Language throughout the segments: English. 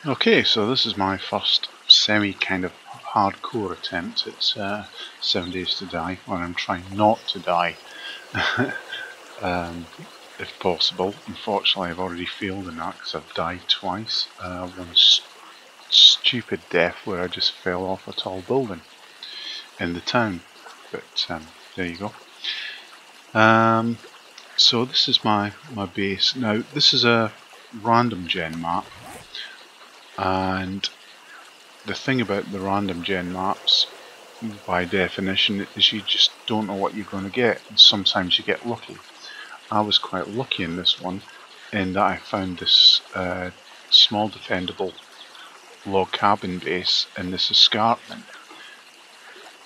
Okay, so this is my first semi kind of hardcore attempt at 7 Days to Die, where I'm trying not to die um, if possible. Unfortunately, I've already failed in that because I've died twice. One stupid death where I just fell off a tall building in the town, but there you go. So this is my base. Now, this is a random gen map, and the thing about the random gen maps, by definition, is you just don't know what you're going to get, and sometimes you get lucky. I was quite lucky in this one, in that I found this small defendable log cabin base in this escarpment,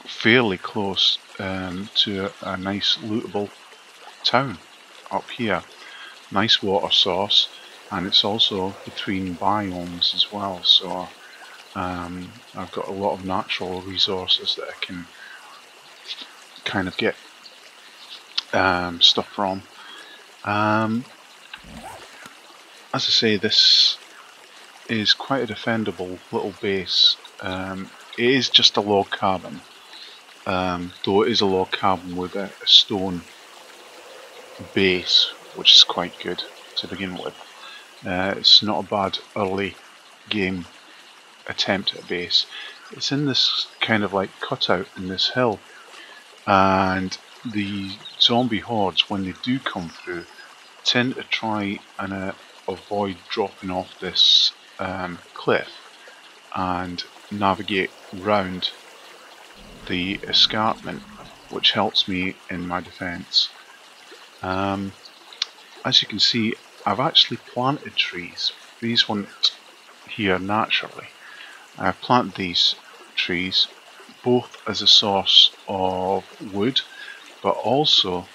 fairly close to a nice lootable town up here. Nice water source, and it's also between biomes as well, so I've got a lot of natural resources that I can kind of get stuff from. As I say, this is quite a defendable little base. It is just a log cabin, though it is a log cabin with a stone base, which is quite good to begin with. It's not a bad early game attempt at a base. It's in this kind of like cutout in this hill, and the zombie hordes, when they do come through, tend to try and avoid dropping off this cliff and navigate round the escarpment, which helps me in my defence. As you can see, I've actually planted trees. These weren't here naturally. I've planted these trees both as a source of wood, but also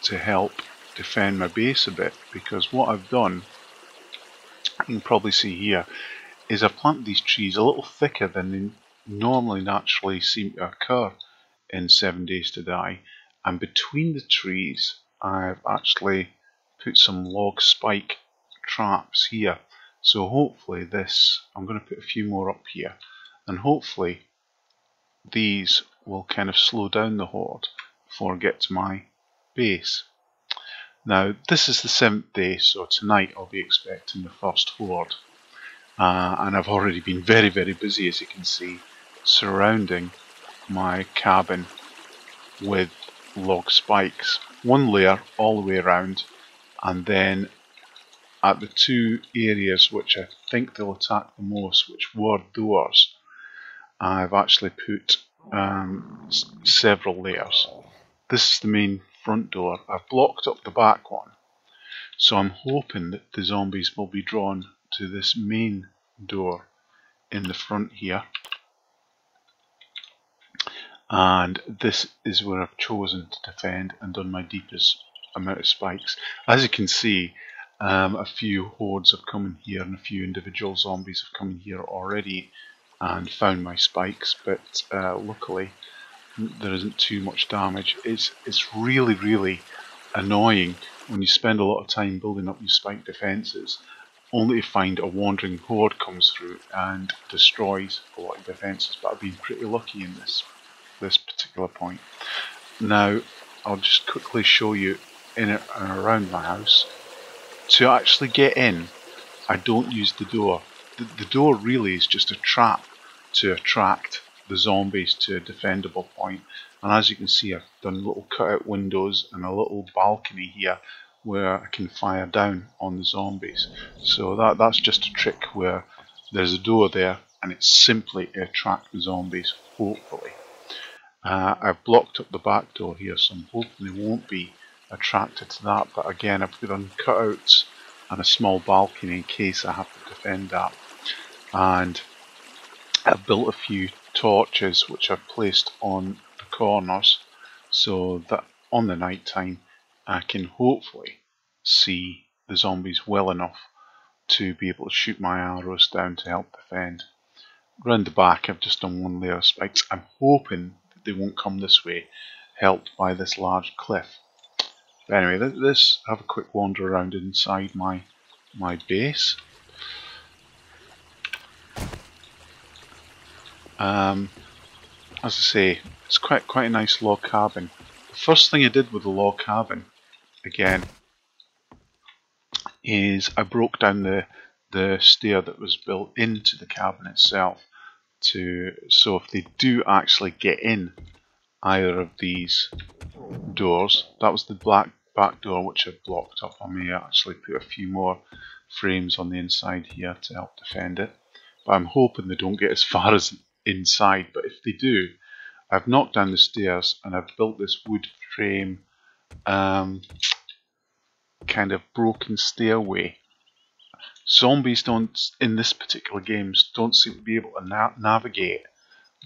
to help defend my base a bit, because what I've done, you can probably see here, is I've planted these trees a little thicker than they normally naturally seem to occur in 7 Days to Die, and between the trees I've actually put some log spike traps here. So hopefully this, I'm going to put a few more up here, and hopefully these will kind of slow down the horde before I get to my base. Now, this is the 7th day, so tonight I'll be expecting the first horde. And I've already been very, very busy, as you can see, surrounding my cabin with log spikes. One layer all the way around, and then at the two areas which I think they'll attack the most, which were doors, I've actually put several layers. This is the main front door. I've blocked up the back one, so I'm hoping that the zombies will be drawn to this main door in the front here, and this is where I've chosen to defend and done my deepest amount of spikes. As you can see, a few hordes have come in here, and a few individual zombies have come in here already and found my spikes, but luckily there isn't too much damage. It's really, really annoying when you spend a lot of time building up your spike defences, only to find a wandering horde comes through and destroys a lot of defences. But I've been pretty lucky in this particular point. Now I'll just quickly show you in and around my house. To actually get in, I don't use the door. The door really is just a trap to attract the zombies to a defendable point. And as you can see, I've done little cutout windows and a little balcony here where I can fire down on the zombies. So that's just a trick where there's a door there, and it's simply to attract the zombies, hopefully. I've blocked up the back door here, so I'm hoping they won't be attracted to that, but again, I've done cutouts and a small balcony in case I have to defend that. And I've built a few torches which I've placed on the corners, so that on the night time I can hopefully see the zombies well enough to be able to shoot my arrows down to help defend. Round the back I've just done one layer of spikes. I'm hoping that they won't come this way, helped by this large cliff. But anyway, let's have a quick wander around inside my base. As I say, it's quite a nice log cabin. The first thing I did with the log cabin, again, is I broke down the stair that was built into the cabin itself, so if they do actually get in either of these doors, that was the back door which I blocked up. I may actually put a few more frames on the inside here to help defend it, but I'm hoping they don't get as far as inside. But if they do, I've knocked down the stairs and I've built this wood frame kind of broken stairway. Zombies in this particular game don't seem to be able to navigate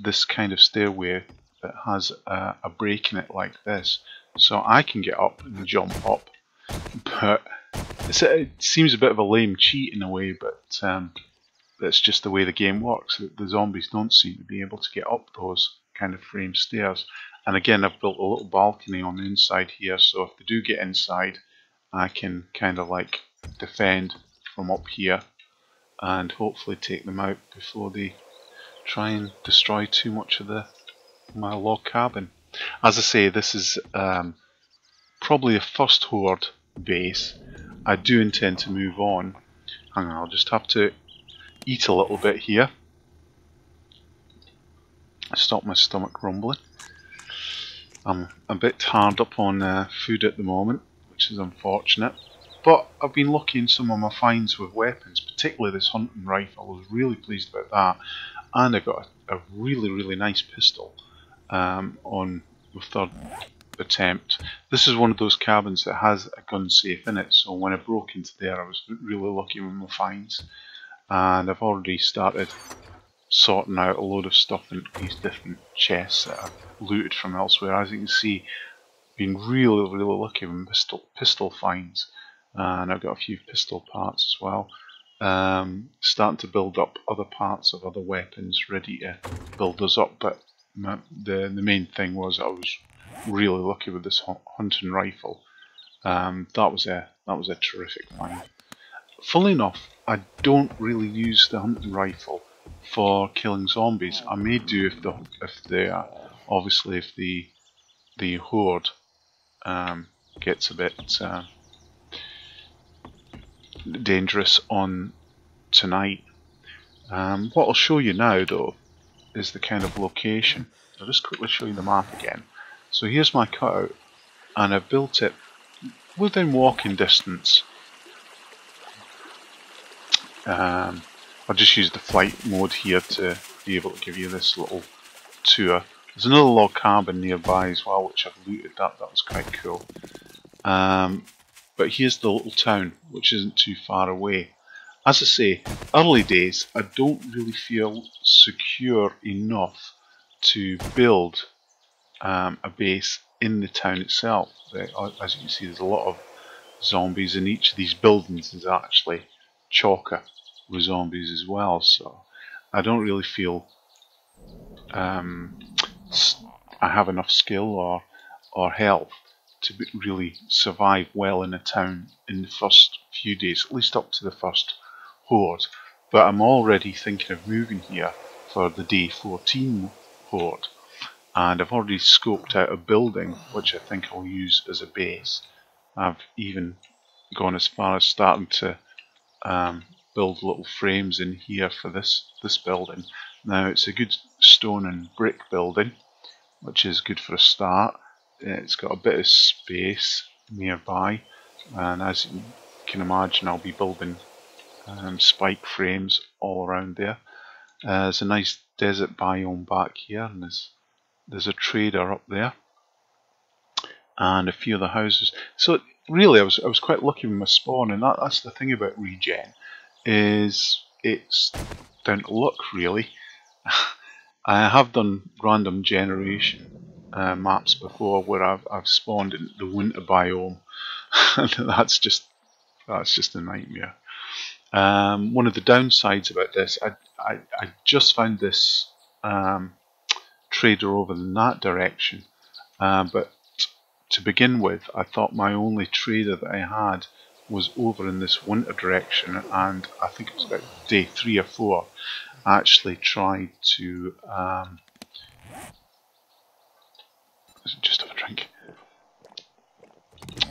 this kind of stairway that has a break in it like this. So I can get up and jump up, but it seems a bit of a lame cheat in a way, but that's just the way the game works. The zombies don't seem to be able to get up those kind of frame stairs. And again, I've built a little balcony on the inside here, so if they do get inside, I can kind of like defend from up here and hopefully take them out before they try and destroy too much of my log cabin. As I say, this is probably a first horde base. I do intend to move on. Hang on, I'll just have to eat a little bit here. Stop my stomach rumbling. I'm a bit hard up on food at the moment, which is unfortunate. But I've been lucky in some of my finds with weapons, particularly this hunting rifle. I was really pleased about that. And I got a really nice pistol on the third attempt. This is one of those cabins that has a gun safe in it, so when I broke into there I was really lucky with my finds. And I've already started sorting out a load of stuff in these different chests that I've looted from elsewhere. As you can see, been really lucky with pistol finds, and I've got a few pistol parts as well. Starting to build up other parts of other weapons, ready to build those up. But the main thing was I was really lucky with this hunting rifle. That was a terrific find. Funnily enough, I don't really use the hunting rifle for killing zombies. I may do if the horde gets a bit dangerous on tonight. What I'll show you now though is the kind of location. I'll just quickly show you the map again. So here's my cutout, and I've built it within walking distance. I'll just use the flight mode here to be able to give you this little tour. There's another log cabin nearby as well, which I've looted. That was quite cool. But here's the little town, which isn't too far away. As I say, early days, I don't really feel secure enough to build a base in the town itself. As you can see, there's a lot of zombies, and each of these buildings is actually chocker with zombies as well, so I don't really feel I have enough skill or health to really survive well in a town in the first few days, at least up to the first horde. But I'm already thinking of moving here for the day 14 horde, and I've already scoped out a building which I think I'll use as a base. I've even gone as far as starting to build little frames in here for this building. Now it's a good stone and brick building, which is good for a start. It's got a bit of space nearby, and as you can imagine, I'll be building spike frames all around there. There's a nice desert biome back here, and there's a trader up there, and a few other houses. So really, I was quite lucky with my spawn, and that's the thing about regen, is it's down to luck really. I have done random generation maps before where I've spawned in the winter biome, and that's just a nightmare. One of the downsides about this, I just found this trader over in that direction, but to begin with, I thought my only trader that I had was over in this winter direction, and I think it was about day 3 or 4. actually tried to just have a drink.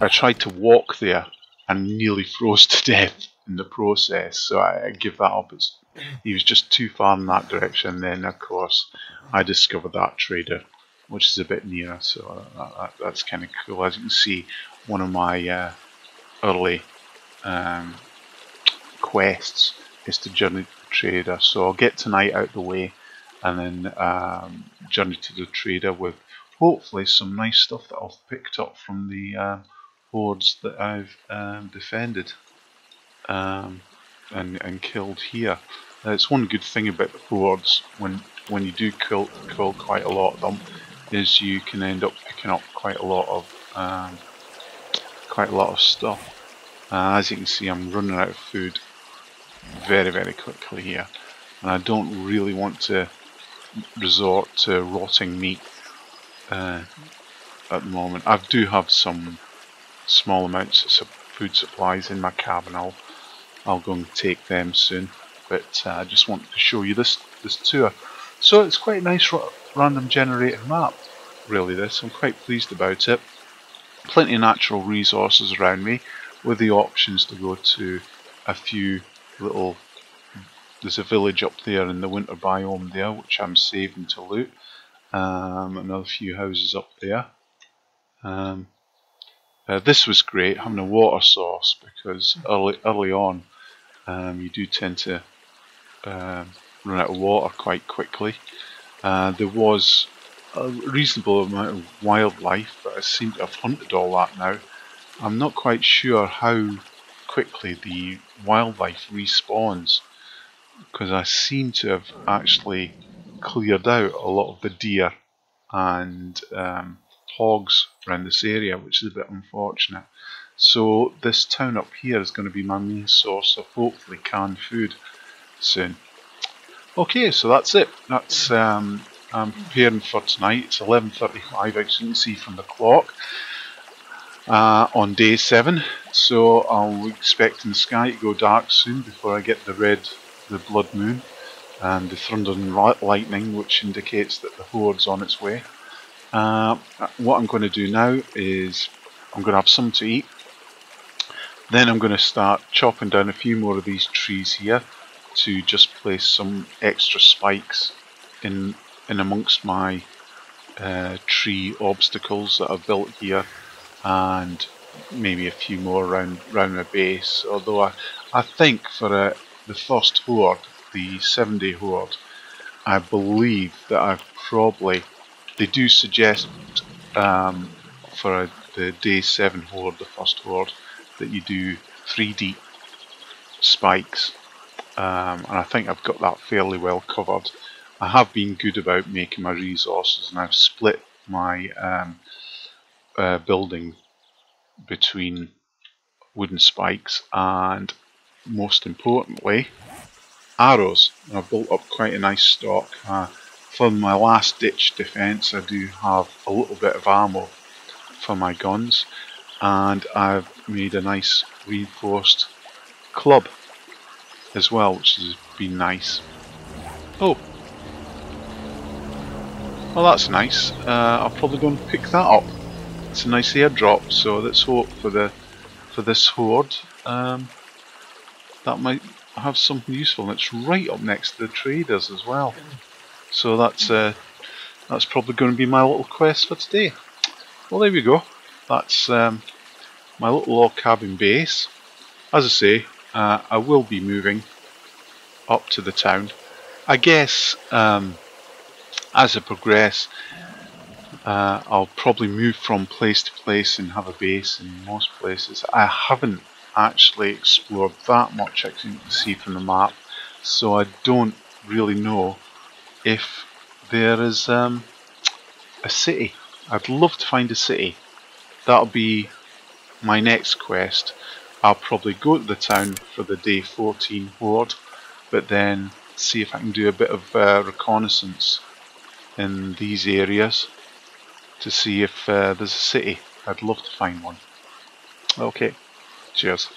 I tried to walk there and nearly froze to death in the process, so I give that up. He was just too far in that direction. Then, of course, I discovered that trader, which is a bit nearer, so that's kind of cool. As you can see, one of my early quests is to journey to the trader. So I'll get tonight out of the way and then journey to the trader with hopefully some nice stuff that I've picked up from the hordes that I've defended and killed here. It's one good thing about the hordes when you do kill quite a lot of them, is you can end up picking up quite a lot of stuff. As you can see, I'm running out of food very quickly here, and I don't really want to resort to rotting meat at the moment. I do have some small amounts of food supplies in my cabin. I'll go and take them soon, but I just wanted to show you this tour. So it's quite a nice random generated map, really. I'm quite pleased about it. Plenty of natural resources around me, with the options to go to a few little. There's a village up there in the winter biome there, which I'm saving to loot. Another few houses up there. This was great, having a water source, because early on you do tend to run out of water quite quickly. There was a reasonable amount of wildlife, but I seem to have hunted all that now. I'm not quite sure how quickly the wildlife respawns, because I seem to have actually cleared out a lot of the deer and hogs around this area, which is a bit unfortunate. So this town up here is going to be my main source of hopefully canned food soon. Okay, so that's it. That's I'm preparing for tonight. It's 11:35, as you can see from the clock, on day 7. So I'm expecting the sky to go dark soon before I get the blood moon and the thunder and lightning, which indicates that the horde's on its way. What I'm going to do now is I'm going to have something to eat. Then I'm going to start chopping down a few more of these trees here to just place some extra spikes in amongst my tree obstacles that I've built here, and maybe a few more around my base. Although I think for the first horde, the 7-day horde, I believe that they do suggest for the day 7 horde, the first horde, that you do 3 deep spikes, and I think I've got that fairly well covered. I have been good about making my resources, and I've split my building between wooden spikes and, most importantly, arrows. I've built up quite a nice stock. For my last ditch defense, I do have a little bit of ammo for my guns, and I've made a nice reinforced club as well, which has been nice. Oh, well, that's nice. I'll probably go and pick that up. It's a nice airdrop, so let's hope for this horde that might have something useful, and it's right up next to the traders as well. So that's probably going to be my little quest for today. Well, there we go. That's my little log cabin base. As I say, I will be moving up to the town. I guess as I progress, I'll probably move from place to place and have a base in most places. I haven't actually explored that much, as you can see from the map, so I don't really know if there is a city. I'd love to find a city. That'll be my next quest. I'll probably go to the town for the day 14 horde, but then see if I can do a bit of reconnaissance in these areas to see if there's a city. I'd love to find one. Okay, cheers.